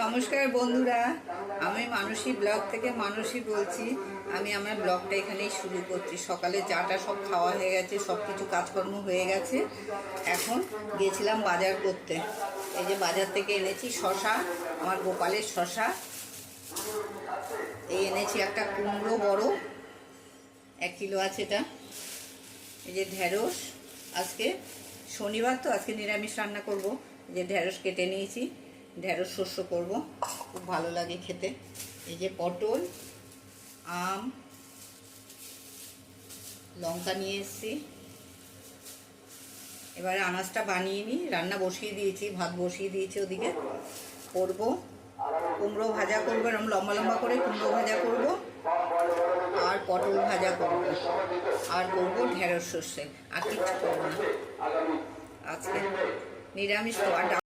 নমস্কার বন্ধুরা, আমি মানসী ব্লগ থেকে মানসী বলছি। আমি আমার ব্লগটা এখানেই শুরু করছি। সকালে চাটা সব খাওয়া হয়ে গেছে, সব কিছু কাজকর্ম হয়ে গেছে। এখন গেছিলাম বাজার করতে। এই যে বাজার থেকে এনেছি শশা, আমার গোপালের শশা। এই এনেছি একটা কুমড়ো বড়, 1 কিলো আছে এটা। এই যে ঢেঁড়স, আজকে শনিবার তো আজকে নিরামিষ রান্না করব। এই যে ঢেঁড়স কেটে নিয়েছি, ঢেঁড়স শস্য করব, খুব ভালো লাগে খেতে। এই যে পটল, আম, লঙ্কা নিয়ে এসেছি। এবারে আনাজটা বানিয়ে নিই। রান্না বসিয়ে দিয়েছি, ভাত বসিয়ে দিয়েছি ওদিকে। করব কুমড়ো ভাজা করবো, এরকম লম্বা লম্বা করে কুমড়ো ভাজা করব, আর পটল ভাজা করব, আর করব ঢেঁড়স সর্ষে। আর কিচ্ছু করবো না আজকে, নিরামিষ তো। আর